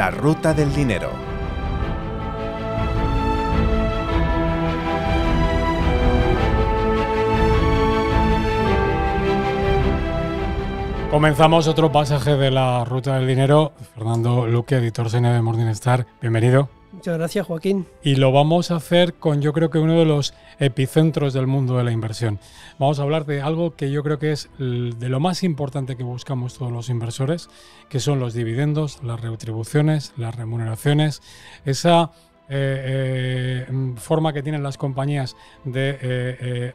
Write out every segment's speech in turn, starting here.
La ruta del dinero. Comenzamos otro pasaje de La ruta del dinero. Fernando Luque, editor senior de Morningstar, bienvenido. Muchas gracias, Joaquín. Y lo vamos a hacer con, yo creo que uno de los epicentros del mundo de la inversión. Vamos a hablar de algo que yo creo que es de lo más importante que buscamos todos los inversores, que son los dividendos, las retribuciones, las remuneraciones, esa forma que tienen las compañías de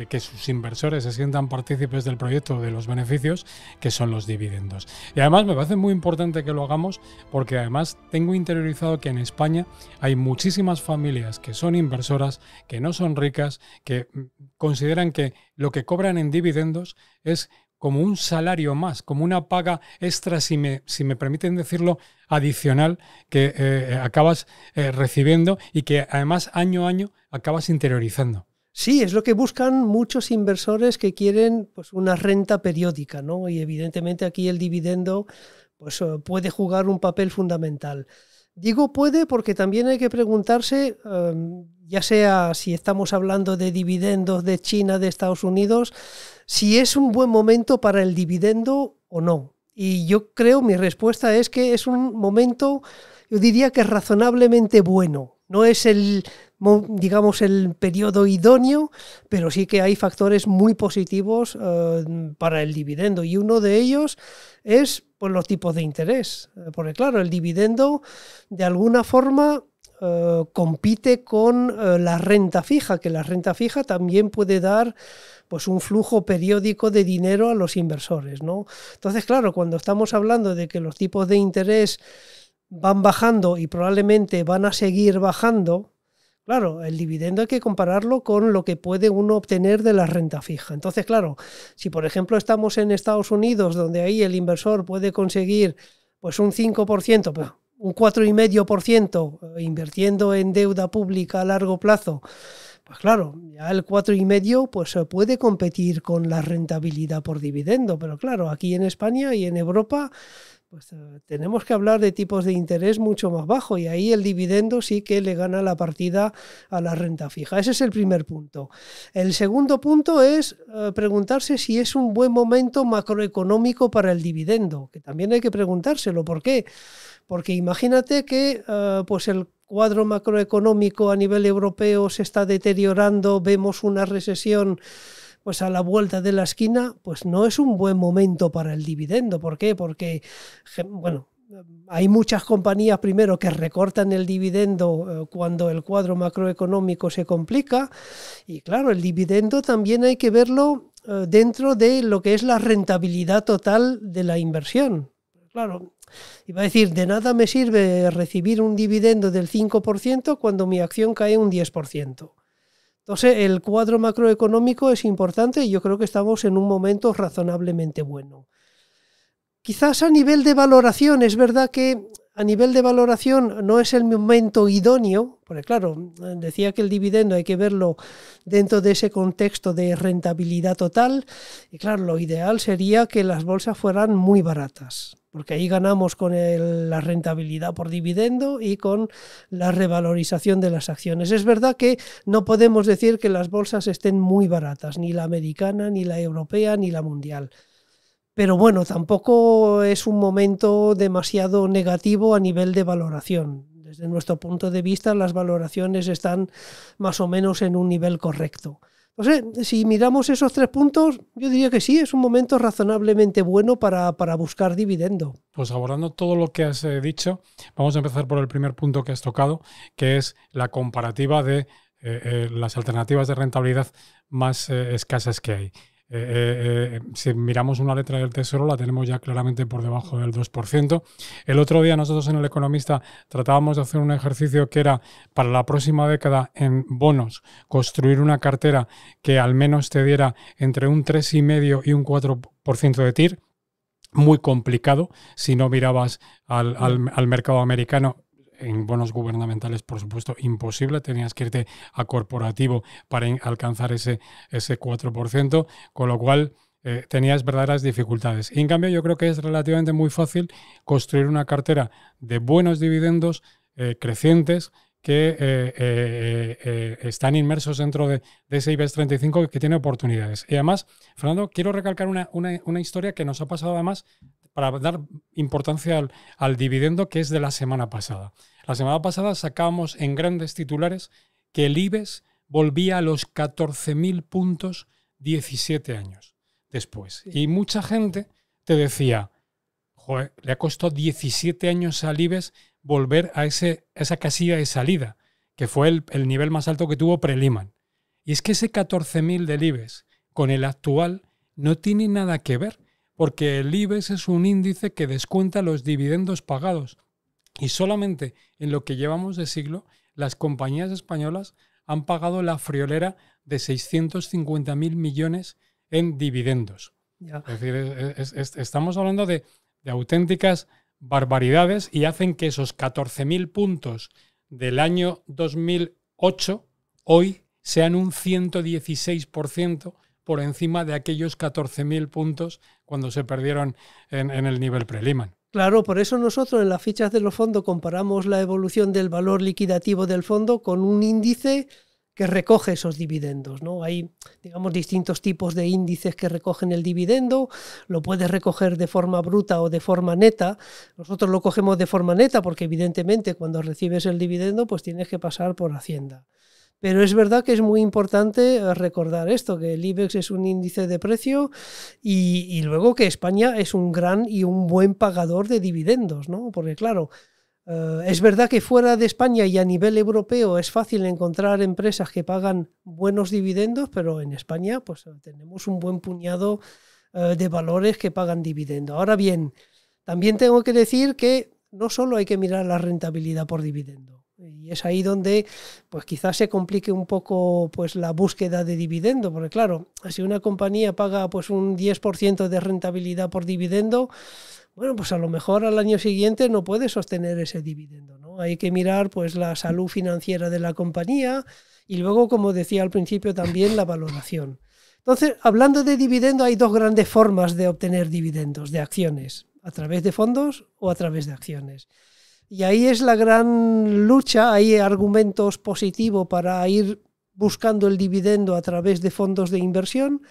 que sus inversores se sientan partícipes del proyecto, de los beneficios, que son los dividendos. Y además me parece muy importante que lo hagamos porque además tengo interiorizado que en España hay muchísimas familias que son inversoras, que no son ricas, que consideran que lo que cobran en dividendos es como un salario más, como una paga extra, si me permiten decirlo, adicional, que acabas recibiendo y que además año a año acabas interiorizando. Sí, es lo que buscan muchos inversores que quieren pues, una renta periódica, ¿no? Y evidentemente aquí el dividendo pues, puede jugar un papel fundamental. Digo puede porque también hay que preguntarse, ya sea si estamos hablando de dividendos de China, de Estados Unidos, si es un buen momento para el dividendo o no. Y yo creo, mi respuesta es que es un momento, yo diría que razonablemente bueno. No es digamos, el periodo idóneo, pero sí que hay factores muy positivos para el dividendo. Y uno de ellos es pues, los tipos de interés. Porque claro, el dividendo de alguna forma compite con la renta fija, que la renta fija también puede dar pues un flujo periódico de dinero a los inversores, ¿no? Entonces, claro, cuando estamos hablando de que los tipos de interés van bajando y probablemente van a seguir bajando, claro, el dividendo hay que compararlo con lo que puede uno obtener de la renta fija. Entonces, claro, si por ejemplo estamos en Estados Unidos, donde ahí el inversor puede conseguir pues un 5%, un 4,5% invirtiendo en deuda pública a largo plazo, pues claro, ya el 4,5% pues puede competir con la rentabilidad por dividendo, pero claro, aquí en España y en Europa pues tenemos que hablar de tipos de interés mucho más bajos y ahí el dividendo sí que le gana la partida a la renta fija. Ese es el primer punto. El segundo punto es preguntarse si es un buen momento macroeconómico para el dividendo, que también hay que preguntárselo. ¿Por qué? Porque imagínate que pues el cuadro macroeconómico a nivel europeo se está deteriorando, vemos una recesión pues a la vuelta de la esquina, pues no es un buen momento para el dividendo. ¿Por qué? Porque, bueno, hay muchas compañías primero que recortan el dividendo cuando el cuadro macroeconómico se complica y claro, el dividendo también hay que verlo dentro de lo que es la rentabilidad total de la inversión. Claro, iba a decir, de nada me sirve recibir un dividendo del 5% cuando mi acción cae un 10%. Entonces, el cuadro macroeconómico es importante y yo creo que estamos en un momento razonablemente bueno. Quizás a nivel de valoración, es verdad que a nivel de valoración no es el momento idóneo, porque claro, decía que el dividendo hay que verlo dentro de ese contexto de rentabilidad total y claro, lo ideal sería que las bolsas fueran muy baratas, porque ahí ganamos con la rentabilidad por dividendo y con la revalorización de las acciones. Es verdad que no podemos decir que las bolsas estén muy baratas, ni la americana, ni la europea, ni la mundial. Pero bueno, tampoco es un momento demasiado negativo a nivel de valoración. Desde nuestro punto de vista, las valoraciones están más o menos en un nivel correcto. Entonces, si miramos esos tres puntos, yo diría que sí, es un momento razonablemente bueno para buscar dividendo. Pues abordando todo lo que has dicho, vamos a empezar por el primer punto que has tocado, que es la comparativa de las alternativas de rentabilidad más escasas que hay. Si miramos una letra del Tesoro, la tenemos ya claramente por debajo del 2%. El otro día nosotros en El Economista tratábamos de hacer un ejercicio que era para la próxima década en bonos, construir una cartera que al menos te diera entre un 3,5% y un 4% de TIR. Muy complicado si no mirabas al mercado americano. En bonos gubernamentales, por supuesto, imposible. Tenías que irte a corporativo para alcanzar ese 4%, con lo cual tenías verdaderas dificultades. Y en cambio yo creo que es relativamente muy fácil construir una cartera de buenos dividendos crecientes que están inmersos dentro de ese IBEX 35 que tiene oportunidades. Y además, Fernando, quiero recalcar una historia que nos ha pasado además para dar importancia al dividendo, que es de la semana pasada. La semana pasada sacábamos en grandes titulares que el IBEX volvía a los 14.000 puntos 17 años después. Y mucha gente te decía, joder, le ha costado 17 años al IBEX volver a esa casilla de salida, que fue el nivel más alto que tuvo pre-Lehman. Y es que ese 14.000 del IBEX con el actual no tiene nada que ver, porque el IBEX es un índice que descuenta los dividendos pagados. Y solamente en lo que llevamos de siglo, las compañías españolas han pagado la friolera de 650.000 millones en dividendos. Ya. Es decir, estamos hablando de auténticas barbaridades y hacen que esos 14.000 puntos del año 2008 hoy sean un 116% por encima de aquellos 14.000 puntos cuando se perdieron en el nivel pre-Lehman. Claro, por eso nosotros en las fichas de los fondos comparamos la evolución del valor liquidativo del fondo con un índice que recoge esos dividendos, ¿no? Hay, digamos, distintos tipos de índices que recogen el dividendo, lo puedes recoger de forma bruta o de forma neta. Nosotros lo cogemos de forma neta porque evidentemente cuando recibes el dividendo pues tienes que pasar por Hacienda. Pero es verdad que es muy importante recordar esto, que el IBEX es un índice de precio y luego que España es un gran y un buen pagador de dividendos, ¿no? Porque claro, es verdad que fuera de España y a nivel europeo es fácil encontrar empresas que pagan buenos dividendos, pero en España pues tenemos un buen puñado de valores que pagan dividendo. Ahora bien, también tengo que decir que no solo hay que mirar la rentabilidad por dividendo. Y es ahí donde pues quizás se complique un poco pues la búsqueda de dividendo, porque claro, si una compañía paga pues un 10% de rentabilidad por dividendo, bueno, pues a lo mejor al año siguiente no puede sostener ese dividendo, ¿no? Hay que mirar pues la salud financiera de la compañía y luego, como decía al principio, también la valoración. Entonces, hablando de dividendo, hay dos grandes formas de obtener dividendos de acciones, a través de fondos o a través de acciones. Y ahí es la gran lucha, hay argumentos positivos para ir buscando el dividendo a través de fondos de inversión,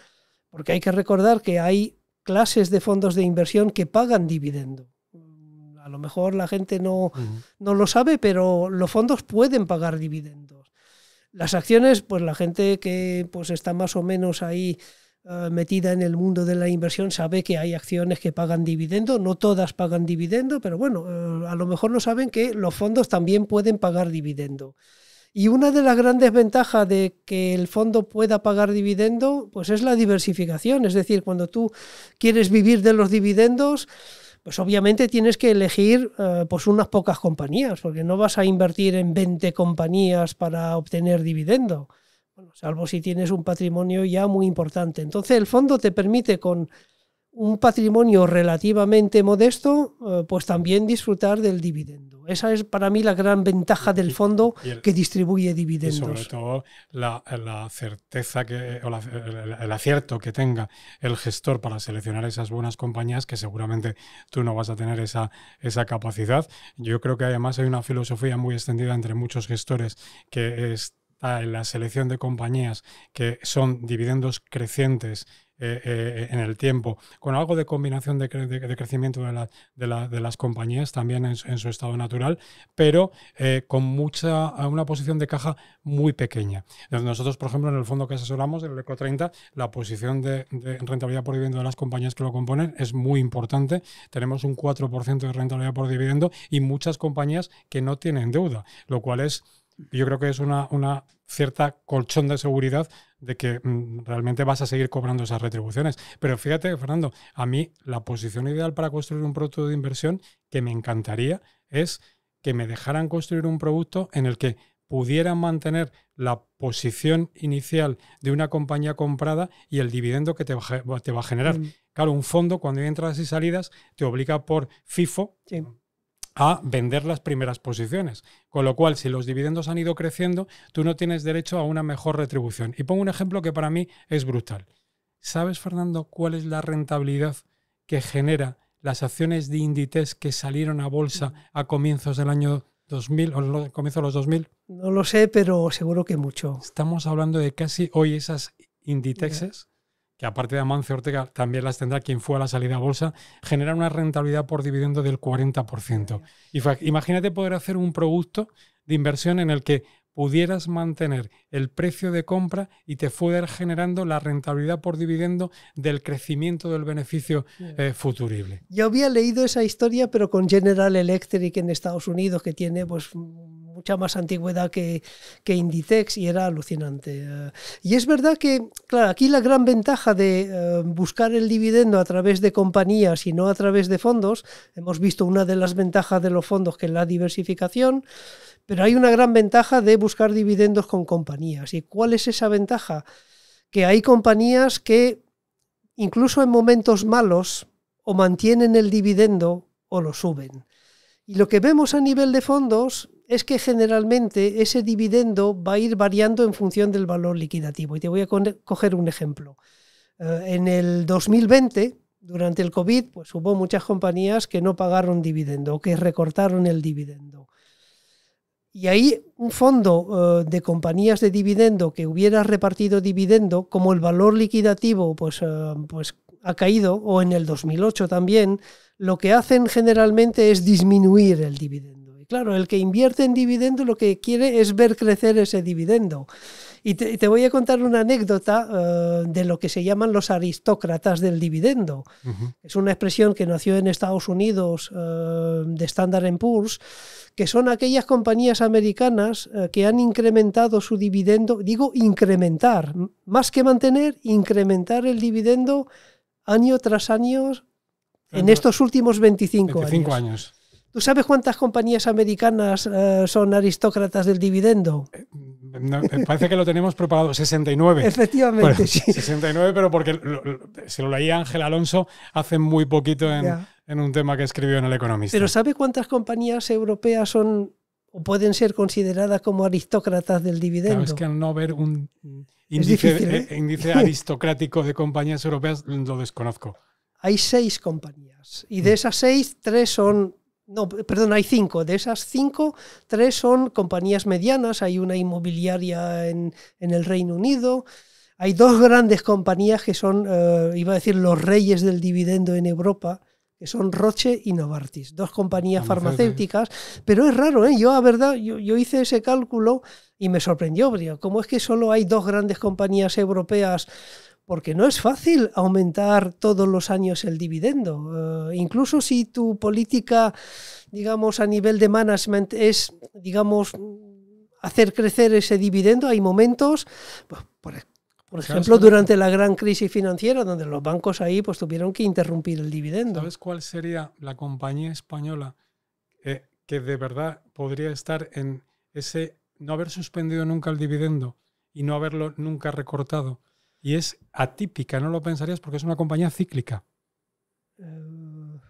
porque hay que recordar que hay clases de fondos de inversión que pagan dividendo. A lo mejor la gente no lo sabe, pero los fondos pueden pagar dividendos. Las acciones, pues la gente que pues está más o menos ahí metida en el mundo de la inversión sabe que hay acciones que pagan dividendo, no todas pagan dividendo, pero bueno, a lo mejor no saben que los fondos también pueden pagar dividendo. Y una de las grandes ventajas de que el fondo pueda pagar dividendo, pues es la diversificación. Es decir, cuando tú quieres vivir de los dividendos, pues obviamente tienes que elegir pues unas pocas compañías, porque no vas a invertir en 20 compañías para obtener dividendo. Bueno, salvo si tienes un patrimonio ya muy importante. Entonces el fondo te permite con un patrimonio relativamente modesto, pues también disfrutar del dividendo. Esa es para mí la gran ventaja del fondo que distribuye dividendos. Y sobre todo la certeza el acierto que tenga el gestor para seleccionar esas buenas compañías, que seguramente tú no vas a tener esa capacidad. Yo creo que además hay una filosofía muy extendida entre muchos gestores que en la selección de compañías que son dividendos crecientes en el tiempo, con algo de combinación de crecimiento de las compañías también en su estado natural, pero con una posición de caja muy pequeña. Nosotros, por ejemplo, en el fondo que asesoramos, el Eco 30, la posición de rentabilidad por dividendo de las compañías que lo componen es muy importante. Tenemos un 4% de rentabilidad por dividendo y muchas compañías que no tienen deuda, lo cual es, yo creo que es una cierta colchón de seguridad de que realmente vas a seguir cobrando esas retribuciones. Pero fíjate, Fernando, a mí la posición ideal para construir un producto de inversión que me encantaría es que me dejaran construir un producto en el que pudieran mantener la posición inicial de una compañía comprada y el dividendo que te va a generar. Claro, un fondo, cuando hay entradas y salidas, te obliga por FIFO a vender las primeras posiciones. Con lo cual, si los dividendos han ido creciendo, tú no tienes derecho a una mejor retribución. Y pongo un ejemplo que para mí es brutal. ¿Sabes, Fernando, cuál es la rentabilidad que genera las acciones de Inditex que salieron a bolsa a comienzos del año 2000 o comienzos de los 2000? No lo sé, pero seguro que mucho. Estamos hablando de casi hoy esas Inditexes, que aparte de Amancio Ortega también las tendrá quien fue a la salida a bolsa, generan una rentabilidad por dividendo del 40%. Imagínate poder hacer un producto de inversión en el que pudieras mantener el precio de compra y te fuera generando la rentabilidad por dividendo del crecimiento del beneficio futurible. Yo había leído esa historia, pero con General Electric en Estados Unidos, que tiene pues mucha más antigüedad que Inditex, y era alucinante. Y es verdad que, claro, aquí la gran ventaja de buscar el dividendo a través de compañías y no a través de fondos, hemos visto una de las ventajas de los fondos, que es la diversificación, pero hay una gran ventaja de buscar dividendos con compañías. ¿Y cuál es esa ventaja? Que hay compañías que, incluso en momentos malos, o mantienen el dividendo o lo suben. Y lo que vemos a nivel de fondos es que generalmente ese dividendo va a ir variando en función del valor liquidativo. Y te voy a coger un ejemplo. En el 2020, durante el COVID, pues hubo muchas compañías que no pagaron dividendo o que recortaron el dividendo. Y ahí un fondo de compañías de dividendo que hubiera repartido dividendo, como el valor liquidativo pues ha caído, o en el 2008 también, lo que hacen generalmente es disminuir el dividendo. Y claro, el que invierte en dividendo lo que quiere es ver crecer ese dividendo. Y te voy a contar una anécdota de lo que se llaman los aristócratas del dividendo. Es una expresión que nació en Estados Unidos de Standard & Poor's, que son aquellas compañías americanas que han incrementado su dividendo, digo incrementar, más que mantener, incrementar el dividendo año tras año en estos últimos 25 años. ¿Tú sabes cuántas compañías americanas son aristócratas del dividendo? No, parece que lo tenemos preparado. 69. Efectivamente, bueno, sí. 69, pero porque se lo leía Ángel Alonso hace muy poquito en un tema que escribió en El Economista. Pero ¿sabe cuántas compañías europeas son o pueden ser consideradas como aristócratas del dividendo? Claro, es que al no haber un índice aristocrático de compañías europeas, lo desconozco. Hay 6 compañías y de esas 6, 3 son... No, perdón, hay 5. De esas 5, 3 son compañías medianas. Hay una inmobiliaria en el Reino Unido. Hay 2 grandes compañías que son, iba a decir, los reyes del dividendo en Europa, que son Roche y Novartis. 2 compañías farmacéuticas. Pero es raro, ¿eh? Yo, la verdad, yo hice ese cálculo y me sorprendió. ¿Cómo es que solo hay 2 grandes compañías europeas? Porque no es fácil aumentar todos los años el dividendo. Incluso si tu política, digamos, a nivel de management es, digamos, hacer crecer ese dividendo, hay momentos, pues, por ejemplo, durante la gran crisis financiera, donde los bancos ahí pues tuvieron que interrumpir el dividendo. ¿Sabes cuál sería la compañía española que de verdad podría estar en ese no haber suspendido nunca el dividendo y no haberlo nunca recortado? Y es atípica, no lo pensarías porque es una compañía cíclica. No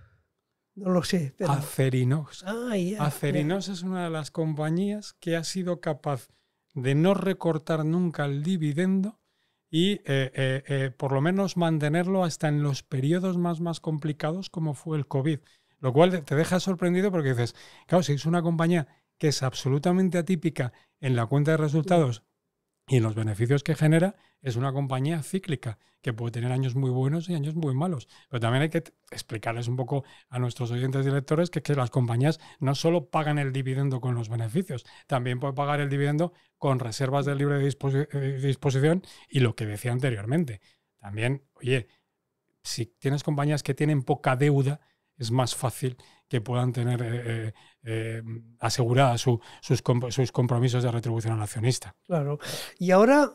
lo sé. Pero... Acerinox. Acerinox es una de las compañías que ha sido capaz de no recortar nunca el dividendo y por lo menos mantenerlo hasta en los periodos más complicados como fue el COVID. Lo cual te deja sorprendido porque dices, claro, si es una compañía que es absolutamente atípica en la cuenta de resultados y en los beneficios que genera, es una compañía cíclica que puede tener años muy buenos y años muy malos. Pero también hay que explicarles un poco a nuestros oyentes y lectores que las compañías no solo pagan el dividendo con los beneficios, también pueden pagar el dividendo con reservas de libre disposición y lo que decía anteriormente. También, oye, si tienes compañías que tienen poca deuda, es más fácil que puedan tener aseguradas sus compromisos de retribución al accionista. Claro. Y ahora,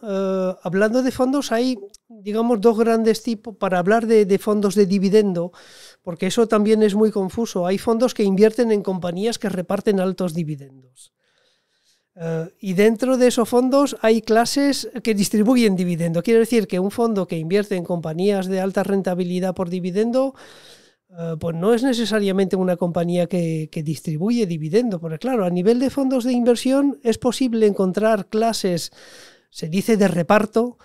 hablando de fondos, hay, digamos, 2 grandes tipos para hablar de fondos de dividendo, porque eso también es muy confuso. Hay fondos que invierten en compañías que reparten altos dividendos. Y dentro de esos fondos hay clases que distribuyen dividendo. Quiere decir que un fondo que invierte en compañías de alta rentabilidad por dividendo, pues no es necesariamente una compañía que distribuye dividendo, porque claro, a nivel de fondos de inversión es posible encontrar clases, se dice de reparto,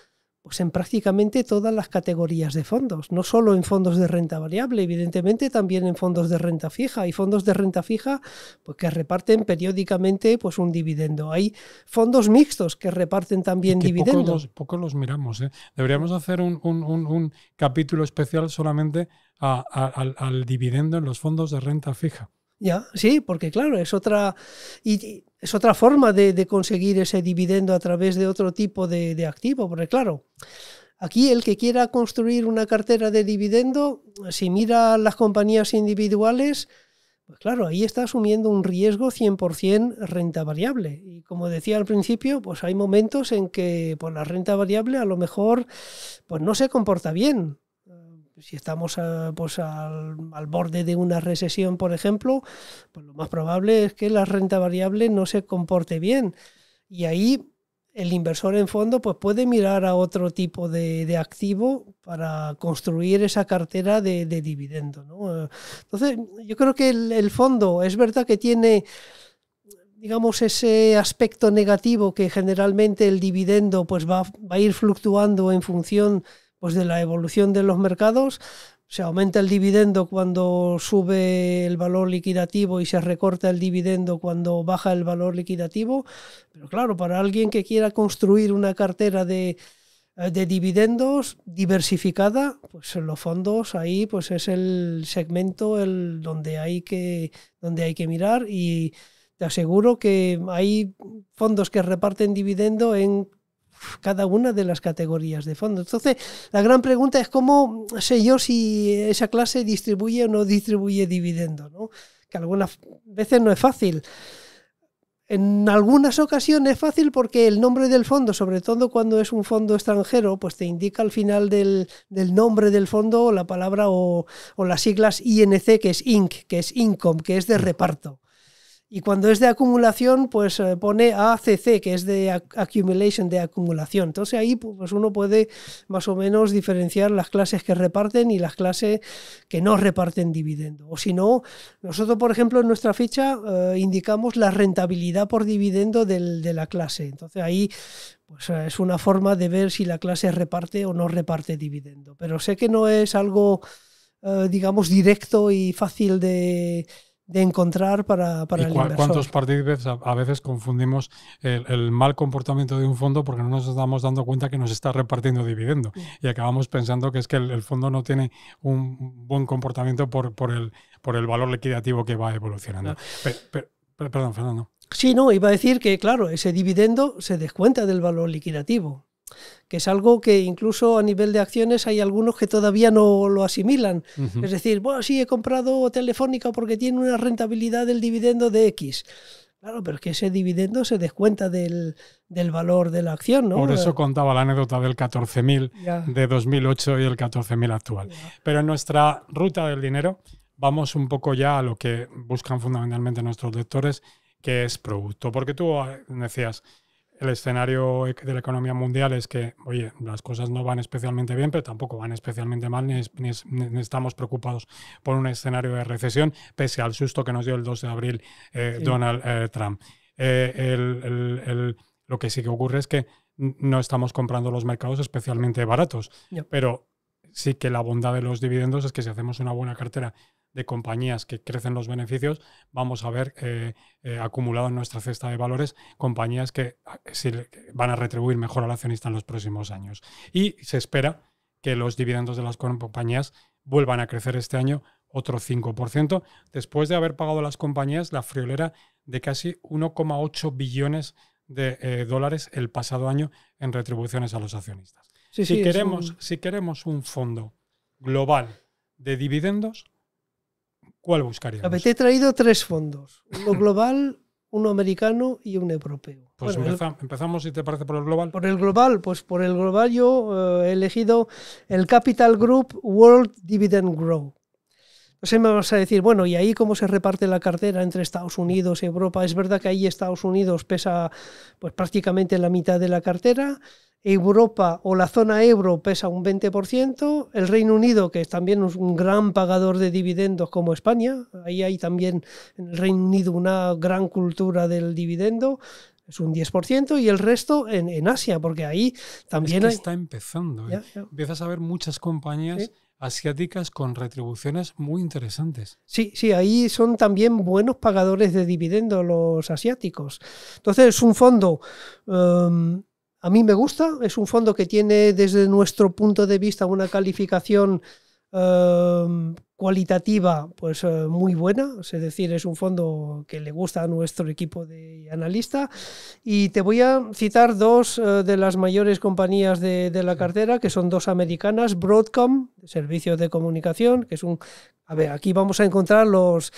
pues en prácticamente todas las categorías de fondos, no solo en fondos de renta variable, evidentemente también en fondos de renta fija. Hay fondos de renta fija pues, que reparten periódicamente pues, un dividendo. Hay fondos mixtos que reparten también dividendos. Pocos los miramos, ¿eh? Deberíamos hacer un capítulo especial solamente al dividendo en los fondos de renta fija. Ya, sí, porque claro, es otra forma de conseguir ese dividendo a través de otro tipo de activo, porque claro, aquí el que quiera construir una cartera de dividendo, si mira las compañías individuales, pues claro, ahí está asumiendo un riesgo 100% renta variable. Y como decía al principio, pues hay momentos en que pues, la renta variable a lo mejor pues, no se comporta bien. Si estamos pues al borde de una recesión, por ejemplo, pues lo más probable es que la renta variable no se comporte bien. Y ahí el inversor en fondo pues puede mirar a otro tipo de activo para construir esa cartera de dividendo, ¿no? Entonces, yo creo que el fondo es verdad que tiene, digamos, ese aspecto negativo que generalmente el dividendo pues va a ir fluctuando en función pues de la evolución de los mercados. Se aumenta el dividendo cuando sube el valor liquidativo y se recorta el dividendo cuando baja el valor liquidativo. Pero claro, para alguien que quiera construir una cartera de dividendos diversificada, pues en los fondos ahí pues es el segmento donde hay que mirar, y te aseguro que hay fondos que reparten dividendo en cada una de las categorías de fondos. Entonces, la gran pregunta es cómo sé yo si esa clase distribuye o no distribuye dividendos, ¿no? Que algunas veces no es fácil. En algunas ocasiones es fácil porque el nombre del fondo, sobre todo cuando es un fondo extranjero, pues te indica al final del nombre del fondo la palabra o las siglas INC, que es INC, que es Income, que es de reparto. Y cuando es de acumulación, pues pone ACC, que es de Accumulation, de acumulación. Entonces ahí pues uno puede más o menos diferenciar las clases que reparten y las clases que no reparten dividendo. O si no, nosotros, por ejemplo, en nuestra ficha indicamos la rentabilidad por dividendo de la clase. Entonces ahí pues es una forma de ver si la clase reparte o no reparte dividendo. Pero sé que no es algo, digamos, directo y fácil de encontrar para el inversor. ¿Cuántos partícipes a veces confundimos el mal comportamiento de un fondo porque no nos estamos dando cuenta que nos está repartiendo dividendo y acabamos pensando que es que el fondo no tiene un buen comportamiento por el valor liquidativo que va evolucionando? Perdón, Fernando. Sí, no, iba a decir que, claro, ese dividendo se descuenta del valor liquidativo, que es algo que incluso a nivel de acciones hay algunos que todavía no lo asimilan. Es decir, bueno, sí, he comprado Telefónica porque tiene una rentabilidad del dividendo de X. Claro, pero es que ese dividendo se descuenta del valor de la acción, ¿no? Por eso contaba la anécdota del 14.000 de 2008 y el 14.000 actual. Pero en nuestra ruta del dinero vamos un poco ya a lo que buscan fundamentalmente nuestros lectores, que es producto. Porque tú decías, el escenario de la economía mundial es que, oye, las cosas no van especialmente bien, pero tampoco van especialmente mal, ni estamos preocupados por un escenario de recesión, pese al susto que nos dio el 2 de abril Donald Trump. Lo que sí que ocurre es que no estamos comprando los mercados especialmente baratos, pero sí que la bondad de los dividendos es que si hacemos una buena cartera de compañías que crecen los beneficios, vamos a ver acumulado en nuestra cesta de valores compañías que van a retribuir mejor al accionista en los próximos años. Y se espera que los dividendos de las compañías vuelvan a crecer este año otro 5%, después de haber pagado a las compañías la friolera de casi 1,8 billones de dólares el pasado año en retribuciones a los accionistas. Si queremos un fondo global de dividendos, ¿cuál buscaríamos? Te he traído 3 fondos, uno global, uno americano y un europeo. Pues empezamos, si te parece, por el global. Por el global yo he elegido el Capital Group World Dividend Growth. Entonces me vas a decir, bueno, ¿y ahí cómo se reparte la cartera entre Estados Unidos y Europa? Es verdad que ahí Estados Unidos pesa pues prácticamente la mitad de la cartera. Europa o la zona euro pesa un 20%, el Reino Unido, que también es un gran pagador de dividendos como España, ahí hay también en el Reino Unido una gran cultura del dividendo, es un 10%, y el resto en Asia, porque ahí también está empezando. Ya. Empiezas a ver muchas compañías asiáticas con retribuciones muy interesantes. Sí, ahí son también buenos pagadores de dividendos los asiáticos. Entonces es un fondo, a mí me gusta, es un fondo que tiene desde nuestro punto de vista una calificación cualitativa pues muy buena, es decir, es un fondo que le gusta a nuestro equipo de analistas, y te voy a citar dos de las mayores compañías de la cartera, que son dos americanas: Broadcom, servicios de comunicación, que es aquí vamos a encontrar los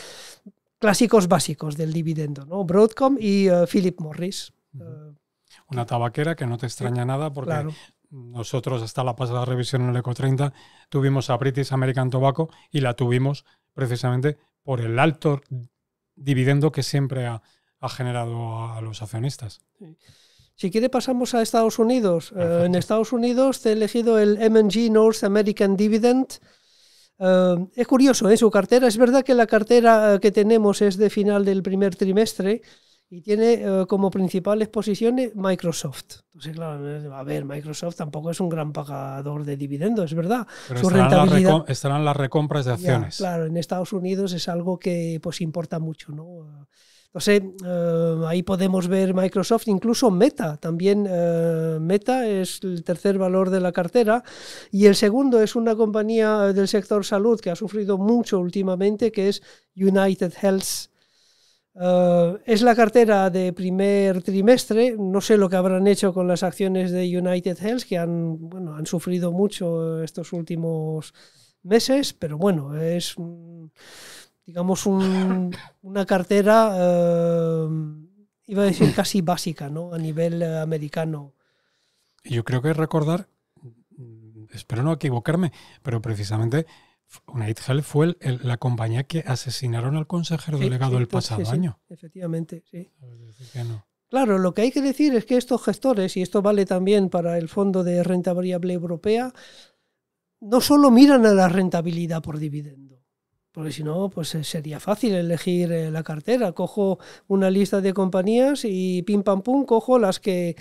clásicos básicos del dividendo, ¿no? Broadcom, y Philip Morris. Una tabaquera que no te extraña nada, porque claro, nosotros hasta la pasada revisión en el Eco 30 tuvimos a British American Tobacco, y la tuvimos precisamente por el alto dividendo que siempre ha generado a los accionistas. Sí. Si quiere pasamos a Estados Unidos. En Estados Unidos te he elegido el M&G North American Dividend. Es curioso, su cartera. Es verdad que la cartera que tenemos es de final del primer trimestre, y tiene como principales posiciones Microsoft. Entonces, claro, a ver, Microsoft tampoco es un gran pagador de dividendos, es verdad. Pero su rentabilidad estarán las recompras de acciones. Claro, en Estados Unidos es algo que pues importa mucho, ¿no? Entonces, ahí podemos ver Microsoft, incluso Meta. También Meta es el tercer valor de la cartera, y el segundo es una compañía del sector salud que ha sufrido mucho últimamente, que es United Health. Es la cartera de primer trimestre. No sé lo que habrán hecho con las acciones de United Health, que han sufrido mucho estos últimos meses, pero bueno, es digamos una cartera, iba a decir casi básica, ¿no? A nivel americano. Yo creo que recordar, espero no equivocarme, pero precisamente United Health fue la compañía que asesinaron al consejero delegado el pasado año. Efectivamente, sí. No. Claro, lo que hay que decir es que estos gestores, y esto vale también para el Fondo de Renta Variable Europea, no solo miran a la rentabilidad por dividendo, porque si no, pues sería fácil elegir la cartera. Cojo una lista de compañías y pim pam pum, cojo las que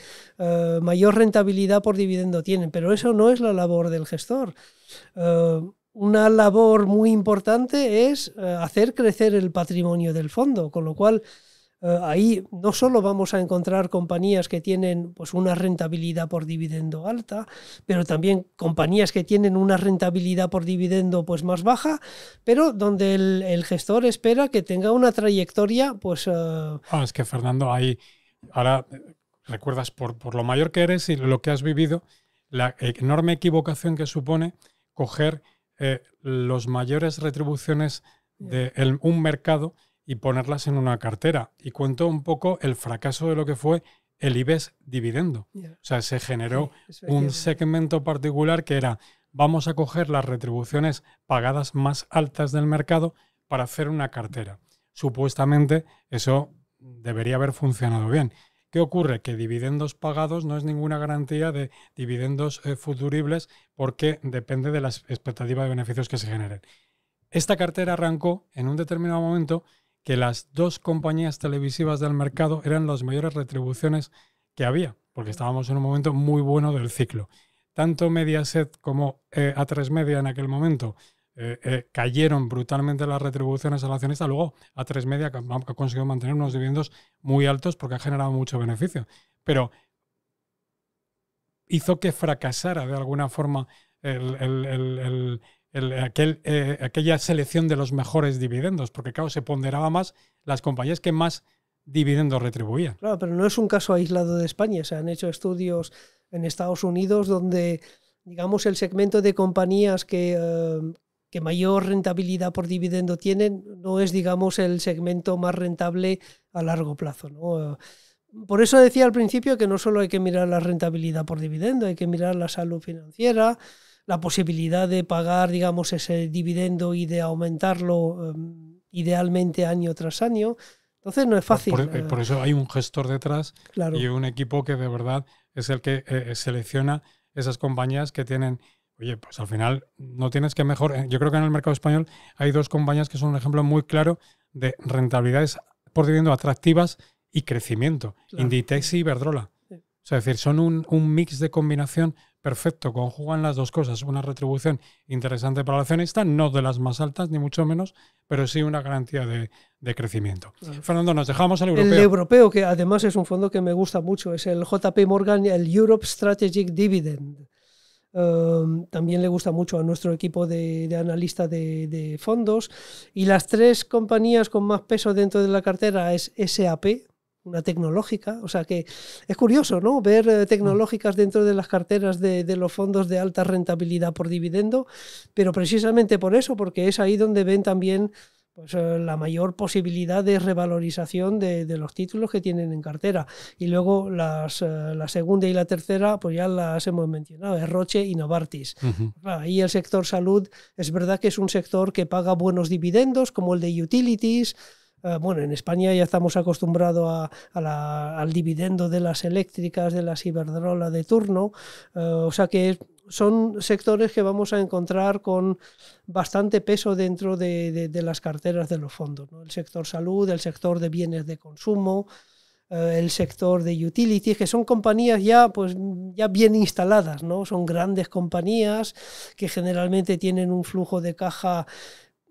mayor rentabilidad por dividendo tienen, pero eso no es la labor del gestor. Una labor muy importante es hacer crecer el patrimonio del fondo, con lo cual ahí no solo vamos a encontrar compañías que tienen pues una rentabilidad por dividendo alta, pero también compañías que tienen una rentabilidad por dividendo pues más baja, pero donde el gestor espera que tenga una trayectoria pues... Es que Fernando, ahí ahora recuerdas por lo mayor que eres y lo que has vivido, la enorme equivocación que supone coger los mayores retribuciones de un mercado y ponerlas en una cartera. Y cuento un poco el fracaso de lo que fue el IBEX dividendo. O sea, se generó un segmento particular que era: vamos a coger las retribuciones pagadas más altas del mercado para hacer una cartera. Supuestamente eso debería haber funcionado bien. ¿Qué ocurre? Que dividendos pagados no es ninguna garantía de dividendos futuribles, porque depende de la expectativa de beneficios que se generen. Esta cartera arrancó en un determinado momento que las dos compañías televisivas del mercado eran las mayores retribuciones que había, porque estábamos en un momento muy bueno del ciclo. Tanto Mediaset como A3 Media en aquel momento cayeron brutalmente las retribuciones al accionista. Luego A3 Media ha conseguido mantener unos dividendos muy altos porque ha generado mucho beneficio, pero hizo que fracasara de alguna forma aquella selección de los mejores dividendos, porque claro, se ponderaba más las compañías que más dividendos retribuían. Claro, pero no es un caso aislado de España. Se han hecho estudios en Estados Unidos donde, digamos, el segmento de compañías que mayor rentabilidad por dividendo tienen no es, digamos, el segmento más rentable a largo plazo, ¿no? Por eso decía al principio que no solo hay que mirar la rentabilidad por dividendo, hay que mirar la salud financiera, la posibilidad de pagar, digamos, ese dividendo y de aumentarlo idealmente año tras año. Entonces no es fácil. Por eso hay un gestor detrás, claro, y un equipo que de verdad es el que selecciona esas compañías que tienen... Oye, pues al final no tienes que mejorar. Yo creo que en el mercado español hay dos compañías que son un ejemplo muy claro de rentabilidades por dividendo atractivas y crecimiento. Claro. Inditex y Iberdrola. Sí. O sea, es decir, son un mix de combinación perfecto, conjugan las dos cosas. Una retribución interesante para el accionista, no de las más altas, ni mucho menos, pero sí una garantía de crecimiento. Claro. Fernando, nos dejamos al europeo. El europeo, que además es un fondo que me gusta mucho, es el JP Morgan, el Europe Strategic Dividend. También le gusta mucho a nuestro equipo de analista de fondos. Y las tres compañías con más peso dentro de la cartera es SAP, una tecnológica. O sea que es curioso, ¿no? Ver tecnológicas dentro de las carteras de los fondos de alta rentabilidad por dividendo, pero precisamente por eso, porque es ahí donde ven también pues, la mayor posibilidad de revalorización de los títulos que tienen en cartera. Y luego la segunda y la tercera, pues ya las hemos mencionado, es Roche y Novartis. Ahí el sector salud es verdad que es un sector que paga buenos dividendos, como el de utilities. Bueno, en España ya estamos acostumbrados al dividendo de las eléctricas, de las Iberdrola de turno, o sea que son sectores que vamos a encontrar con bastante peso dentro de las carteras de los fondos, ¿no? El sector salud, el sector de bienes de consumo, el sector de utilities, que son compañías ya bien instaladas, ¿no? Son grandes compañías que generalmente tienen un flujo de caja,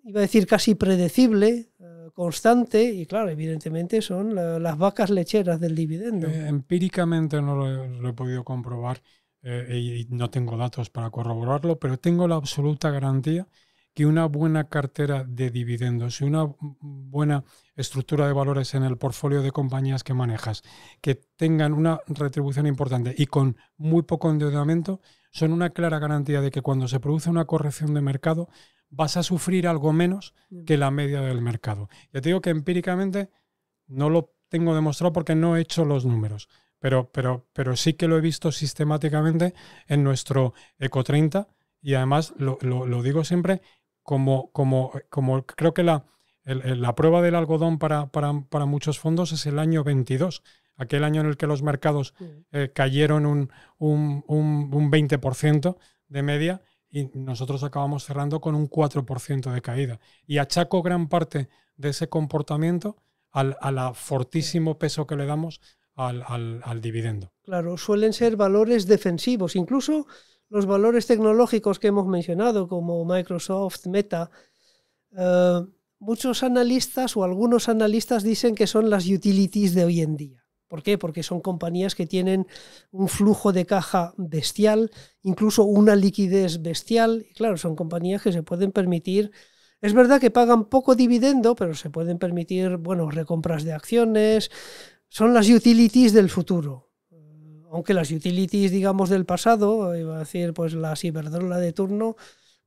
iba a decir casi predecible, constante, y claro, evidentemente son las vacas lecheras del dividendo. Empíricamente no lo he podido comprobar y no tengo datos para corroborarlo, pero tengo la absoluta garantía que una buena cartera de dividendos y una buena estructura de valores en el portfolio de compañías que manejas, que tengan una retribución importante y con muy poco endeudamiento, son una clara garantía de que cuando se produce una corrección de mercado vas a sufrir algo menos que la media del mercado. Ya te digo que empíricamente no lo tengo demostrado porque no he hecho los números, pero sí que lo he visto sistemáticamente en nuestro Eco 30 y además lo digo siempre como creo que la prueba del algodón para muchos fondos es el año 22, aquel año en el que los mercados cayeron un 20% de media, y nosotros acabamos cerrando con un 4% de caída. Y achaco gran parte de ese comportamiento al fortísimo peso que le damos al dividendo. Claro, suelen ser valores defensivos. Incluso los valores tecnológicos que hemos mencionado, como Microsoft, Meta, muchos analistas o algunos analistas dicen que son las utilities de hoy en día. ¿Por qué? Porque son compañías que tienen un flujo de caja bestial, incluso una liquidez bestial. Y claro, son compañías que se pueden permitir, es verdad que pagan poco dividendo, pero se pueden permitir, bueno, recompras de acciones. Son las utilities del futuro. Aunque las utilities, digamos, del pasado, iba a decir, pues las Iberdrola de turno,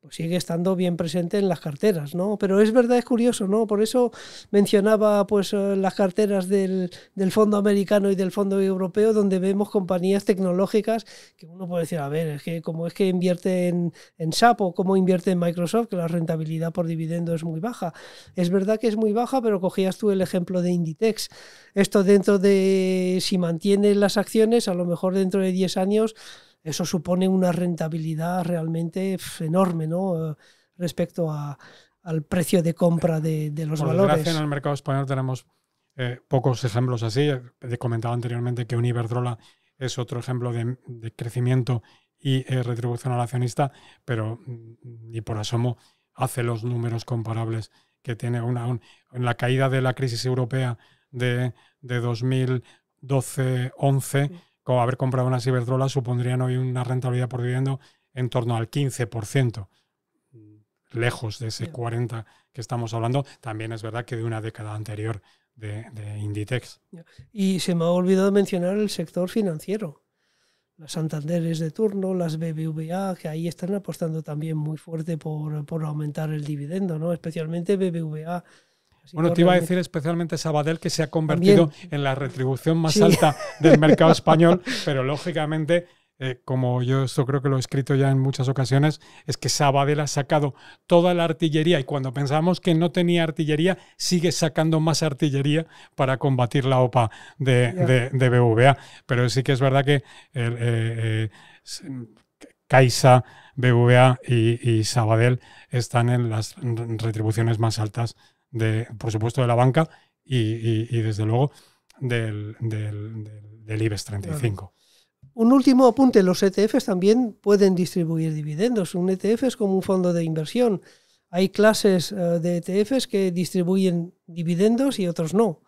pues sigue estando bien presente en las carteras, ¿no? Pero es verdad, es curioso, ¿no? Por eso mencionaba pues las carteras del fondo americano y del fondo europeo, donde vemos compañías tecnológicas que uno puede decir, a ver, es que como es que invierte en SAP o como invierte en Microsoft, que la rentabilidad por dividendo es muy baja. Es verdad que es muy baja, pero cogías tú el ejemplo de Inditex. Esto dentro de, si mantiene las acciones, a lo mejor dentro de 10 años, eso supone una rentabilidad realmente enorme, ¿no? Respecto al precio de compra de los valores. Por desgracia, en el mercado español tenemos pocos ejemplos así. He comentado anteriormente que un Iberdrola es otro ejemplo de crecimiento y retribución al accionista, pero ni por asomo hace los números comparables que tiene en la caída de la crisis europea de 2012-11, como haber comprado unas Iberdrola supondrían hoy una rentabilidad por dividendo en torno al 15%, lejos de ese 40% que estamos hablando. También es verdad que de una década anterior de Inditex. Y se me ha olvidado mencionar el sector financiero. Las Santanderes de turno, las BBVA, que ahí están apostando también muy fuerte por aumentar el dividendo, ¿no? Especialmente BBVA. Bueno, te iba a decir especialmente Sabadell, que se ha convertido en la retribución más alta del mercado español, pero lógicamente, como yo esto creo que lo he escrito ya en muchas ocasiones, es que Sabadell ha sacado toda la artillería y cuando pensábamos que no tenía artillería, sigue sacando más artillería para combatir la OPA de BBVA. Pero sí que es verdad que Caixa, BBVA y Sabadell están en las retribuciones más altas por supuesto, de la banca y desde luego del IBEX 35. Un último apunte, los ETFs también pueden distribuir dividendos. Un ETF es como un fondo de inversión. Hay clases de ETFs que distribuyen dividendos y otros no.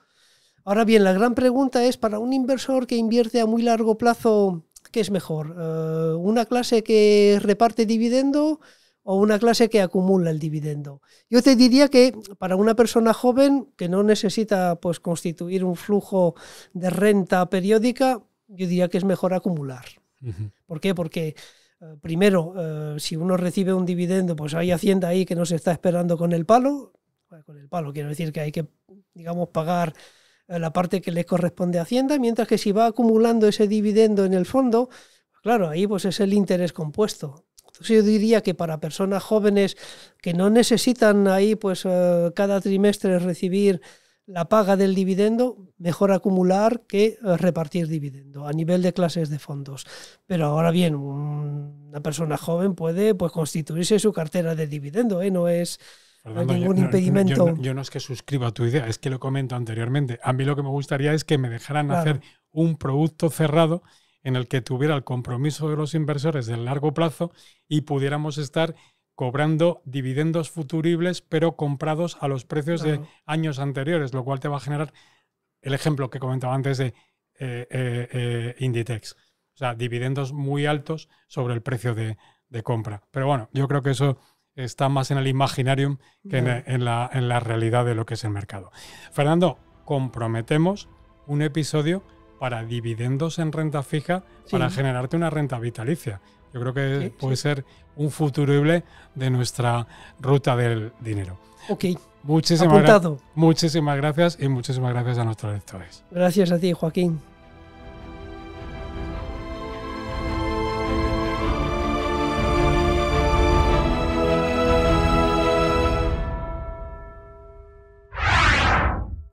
Ahora bien, la gran pregunta es, para un inversor que invierte a muy largo plazo, ¿qué es mejor? ¿Una clase que reparte dividendo o una clase que acumula el dividendo? Yo te diría que para una persona joven que no necesita pues, constituir un flujo de renta periódica, yo diría que es mejor acumular. Uh-huh. ¿Por qué? Porque primero, si uno recibe un dividendo, pues hay Hacienda ahí que no se está esperando con el palo. Con el palo quiero decir que hay que, digamos, pagar la parte que le corresponde a Hacienda, mientras que si va acumulando ese dividendo en el fondo, claro, ahí pues es el interés compuesto. Entonces yo diría que para personas jóvenes que no necesitan ahí pues cada trimestre recibir la paga del dividendo, mejor acumular que repartir dividendo a nivel de clases de fondos. Pero ahora bien, una persona joven puede pues constituirse su cartera de dividendo, no es ningún impedimento. Yo no es que suscriba tu idea, es que lo comento anteriormente. A mí lo que me gustaría es que me dejaran hacer un producto cerrado en el que tuviera el compromiso de los inversores del largo plazo y pudiéramos estar cobrando dividendos futuribles, pero comprados a los precios de años anteriores, lo cual te va a generar el ejemplo que comentaba antes de Inditex. O sea, dividendos muy altos sobre el precio de compra. Pero bueno, yo creo que eso está más en el imaginarium que en la realidad de lo que es el mercado. Fernando, comprometemos un episodio para dividendos en renta fija para generarte una renta vitalicia. Yo creo que puede ser un futurible de nuestra ruta del dinero. Ok, muchísimas gracias y muchísimas gracias a nuestros lectores. Gracias a ti, Joaquín.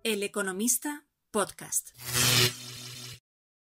El Economista Podcast.